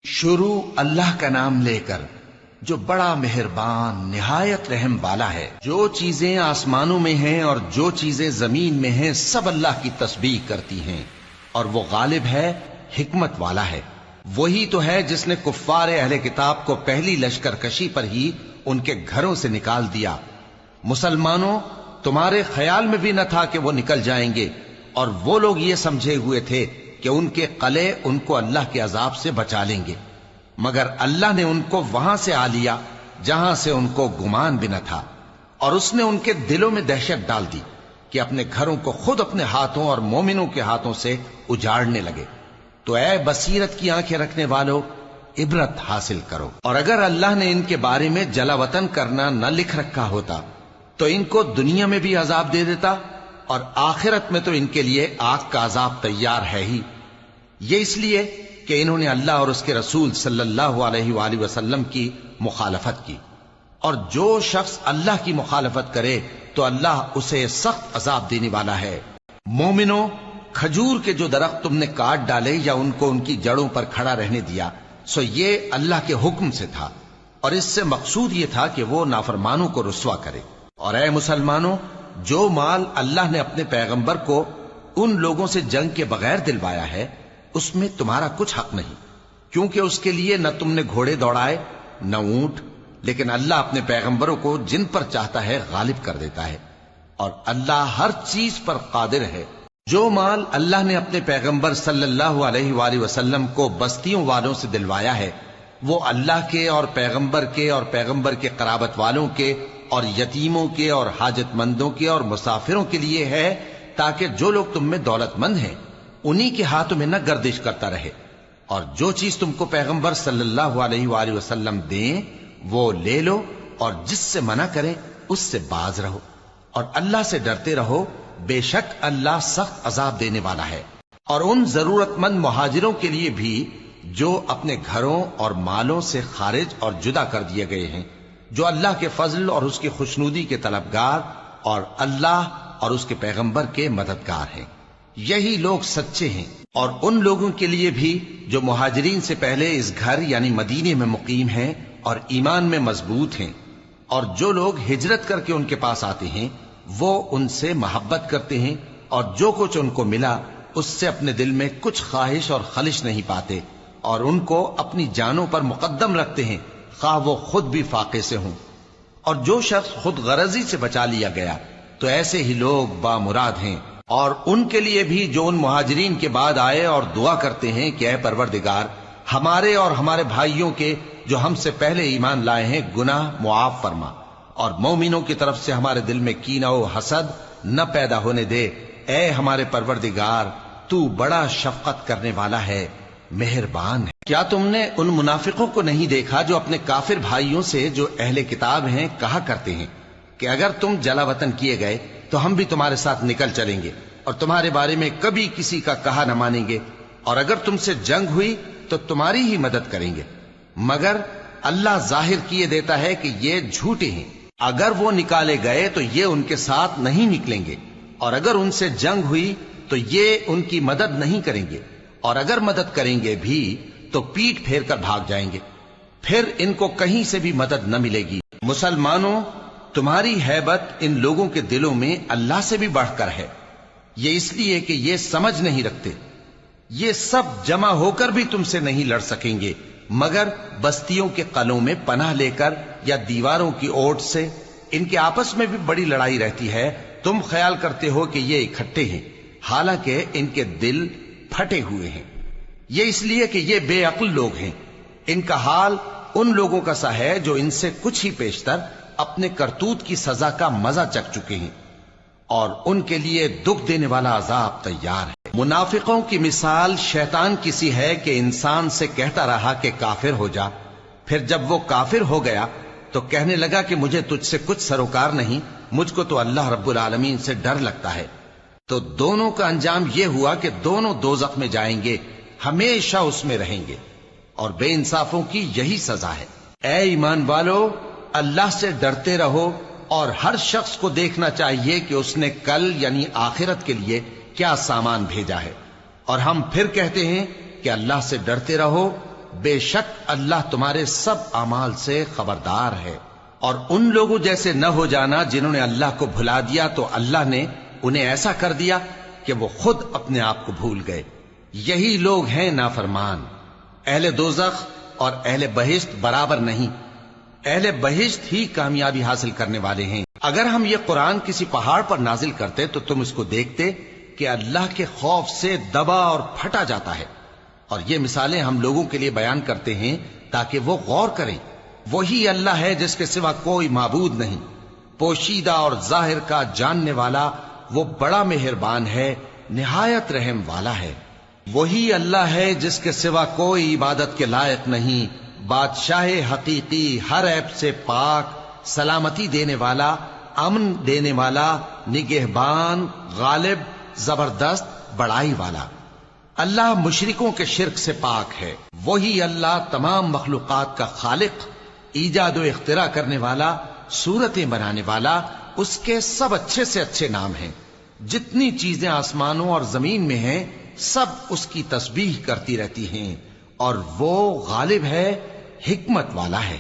شروع اللہ کا نام لے کر جو بڑا مہربان نہایت رحم والا ہے۔ جو چیزیں آسمانوں میں ہیں اور جو چیزیں زمین میں ہیں سب اللہ کی تسبیح کرتی ہیں، اور وہ غالب ہے، حکمت والا ہے۔ وہی تو ہے جس نے کفار اہل کتاب کو پہلی لشکر کشی پر ہی ان کے گھروں سے نکال دیا۔ مسلمانوں، تمہارے خیال میں بھی نہ تھا کہ وہ نکل جائیں گے، اور وہ لوگ یہ سمجھے ہوئے تھے کہ ان کے قلعے ان کو اللہ کے عذاب سے بچا لیں گے، مگر اللہ نے ان کو وہاں سے آ لیا جہاں سے ان کو گمان بھی نہ تھا، اور اس نے ان کے دلوں میں دہشت ڈال دی کہ اپنے گھروں کو خود اپنے ہاتھوں اور مومنوں کے ہاتھوں سے اجاڑنے لگے۔ تو اے بصیرت کی آنکھیں رکھنے والو، عبرت حاصل کرو۔ اور اگر اللہ نے ان کے بارے میں جلا وطن کرنا نہ لکھ رکھا ہوتا تو ان کو دنیا میں بھی عذاب دے دیتا، اور آخرت میں تو ان کے لیے آگ کا عذاب تیار ہے ہی۔ یہ اس لیے کہ انہوں نے اللہ اور اس کے رسول صلی اللہ علیہ وآلہ وسلم کی مخالفت کی، اور جو شخص اللہ کی مخالفت کرے تو اللہ اسے سخت عذاب دینے والا ہے۔ مومنوں، کھجور کے جو درخت تم نے کاٹ ڈالے یا ان کو ان کی جڑوں پر کھڑا رہنے دیا، سو یہ اللہ کے حکم سے تھا، اور اس سے مقصود یہ تھا کہ وہ نافرمانوں کو رسوا کرے۔ اور اے مسلمانوں، جو مال اللہ نے اپنے پیغمبر کو ان لوگوں سے جنگ کے بغیر دلوایا ہے، اس میں تمہارا کچھ حق نہیں، کیونکہ اس کے لیے نہ تم نے گھوڑے دوڑائے نہ اونٹ، لیکن اللہ اپنے پیغمبروں کو جن پر چاہتا ہے غالب کر دیتا ہے، اور اللہ ہر چیز پر قادر ہے۔ جو مال اللہ نے اپنے پیغمبر صلی اللہ علیہ وآلہ وسلم کو بستیوں والوں سے دلوایا ہے، وہ اللہ کے اور پیغمبر کے قرابت والوں کے اور یتیموں کے اور حاجت مندوں کے اور مسافروں کے لیے ہے، تاکہ جو لوگ تم میں دولت مند ہیں انہی کے ہاتھوں میں نہ گردش کرتا رہے، اور جو چیز تم کو پیغمبر صلی اللہ علیہ وآلہ وسلم دیں وہ لے لو، اور جس سے منع کریں اس سے باز رہو، اور اللہ سے ڈرتے رہو، بے شک اللہ سخت عذاب دینے والا ہے۔ اور ان ضرورت مند مہاجروں کے لیے بھی جو اپنے گھروں اور مالوں سے خارج اور جدا کر دیے گئے ہیں، جو اللہ کے فضل اور اس کی خوشنودی کے طلبگار اور اللہ اور اس کے پیغمبر کے مددگار ہیں، یہی لوگ سچے ہیں۔ اور ان لوگوں کے لیے بھی جو مہاجرین سے پہلے اس گھر یعنی مدینے میں مقیم ہیں اور ایمان میں مضبوط ہیں، اور جو لوگ ہجرت کر کے ان کے پاس آتے ہیں وہ ان سے محبت کرتے ہیں، اور جو کچھ ان کو ملا اس سے اپنے دل میں کچھ خواہش اور خلش نہیں پاتے، اور ان کو اپنی جانوں پر مقدم رکھتے ہیں، خواہ وہ خود بھی فاقے سے ہوں۔ اور جو شخص خود غرضی سے بچا لیا گیا تو ایسے ہی لوگ بامراد ہیں۔ اور ان کے لیے بھی جو ان مہاجرین کے بعد آئے اور دعا کرتے ہیں کہ اے پروردگار، ہمارے اور ہمارے بھائیوں کے جو ہم سے پہلے ایمان لائے ہیں گناہ معاف فرما، اور مومنوں کی طرف سے ہمارے دل میں کینہ و حسد نہ پیدا ہونے دے۔ اے ہمارے پروردگار، تو بڑا شفقت کرنے والا ہے، مہربان ہے۔ کیا تم نے ان منافقوں کو نہیں دیکھا جو اپنے کافر بھائیوں سے جو اہل کتاب ہیں کہا کرتے ہیں کہ اگر تم جلا وطن کیے گئے تو ہم بھی تمہارے ساتھ نکل چلیں گے، اور تمہارے بارے میں کبھی کسی کا کہا نہ مانیں گے، اور اگر تم سے جنگ ہوئی تو تمہاری ہی مدد کریں گے، مگر اللہ ظاہر کیے دیتا ہے کہ یہ جھوٹے ہیں۔ اگر وہ نکالے گئے تو یہ ان کے ساتھ نہیں نکلیں گے، اور اگر ان سے جنگ ہوئی تو یہ ان کی مدد نہیں کریں گے، اور اگر مدد کریں گے بھی تو پیٹ پھیر کر بھاگ جائیں گے، پھر ان کو کہیں سے بھی مدد نہ ملے گی۔ مسلمانوں، تمہاری ہیبت ان لوگوں کے دلوں میں اللہ سے بھی بڑھ کر ہے، یہ اس لیے کہ یہ سمجھ نہیں رکھتے۔ یہ سب جمع ہو کر بھی تم سے نہیں لڑ سکیں گے، مگر بستیوں کے قلعوں میں پناہ لے کر یا دیواروں کی اوٹ سے۔ ان کے آپس میں بھی بڑی لڑائی رہتی ہے، تم خیال کرتے ہو کہ یہ اکٹھے ہیں، حالانکہ ان کے دل پھٹے ہوئے ہیں۔ یہ اس لیے کہ یہ بے عقل لوگ ہیں۔ ان کا حال ان لوگوں کا سا ہے جو ان سے کچھ ہی پیشتر اپنے کرتوت کی سزا کا مزہ چکھ چکے ہیں، اور ان کے لیے دکھ دینے والا عذاب تیار ہے۔ منافقوں کی مثال شیطان کی سی ہے کہ انسان سے کہتا رہا کہ کافر ہو جا، پھر جب وہ کافر ہو گیا تو کہنے لگا کہ مجھے تجھ سے کچھ سروکار نہیں، مجھ کو تو اللہ رب العالمین سے ڈر لگتا ہے۔ تو دونوں کا انجام یہ ہوا کہ دونوں دوزخ میں جائیں گے، ہمیشہ اس میں رہیں گے، اور بے انصافوں کی یہی سزا ہے۔ اے ایمان والو، اللہ سے ڈرتے رہو، اور ہر شخص کو دیکھنا چاہیے کہ اس نے کل یعنی آخرت کے لیے کیا سامان بھیجا ہے، اور ہم پھر کہتے ہیں کہ اللہ سے ڈرتے رہو بے شک اللہ تمہارے سب اعمال سے خبردار ہے۔ اور ان لوگوں جیسے نہ ہو جانا جنہوں نے اللہ کو بھلا دیا تو اللہ نے انہیں ایسا کر دیا کہ وہ خود اپنے آپ کو بھول گئے۔ یہی لوگ ہیں نافرمان۔ اہل دوزخ اور اہل بہشت برابر نہیں، اہل بہشت ہی کامیابی حاصل کرنے والے ہیں۔ اگر ہم یہ قرآن کسی پہاڑ پر نازل کرتے تو تم اس کو دیکھتے کہ اللہ کے خوف سے دبا اور پھٹا جاتا ہے۔ اور یہ مثالیں ہم لوگوں کے لیے بیان کرتے ہیں تاکہ وہ غور کریں۔ وہی اللہ ہے جس کے سوا کوئی معبود نہیں، پوشیدہ اور ظاہر کا جاننے والا، وہ بڑا مہربان ہے، نہایت رحم والا ہے۔ وہی اللہ ہے جس کے سوا کوئی عبادت کے لائق نہیں، بادشاہ حقیقی، ہر عیب سے پاک، سلامتی دینے والا، امن دینے والا، نگہبان، غالب، زبردست، بڑائی والا۔ اللہ مشرکوں کے شرک سے پاک ہے۔ وہی اللہ تمام مخلوقات کا خالق، ایجاد و اختراع کرنے والا، صورتیں بنانے والا، اس کے سب اچھے سے اچھے نام ہیں۔ جتنی چیزیں آسمانوں اور زمین میں ہیں سب اس کی تسبیح کرتی رہتی ہیں، اور وہ غالب ہے، حکمت والا ہے۔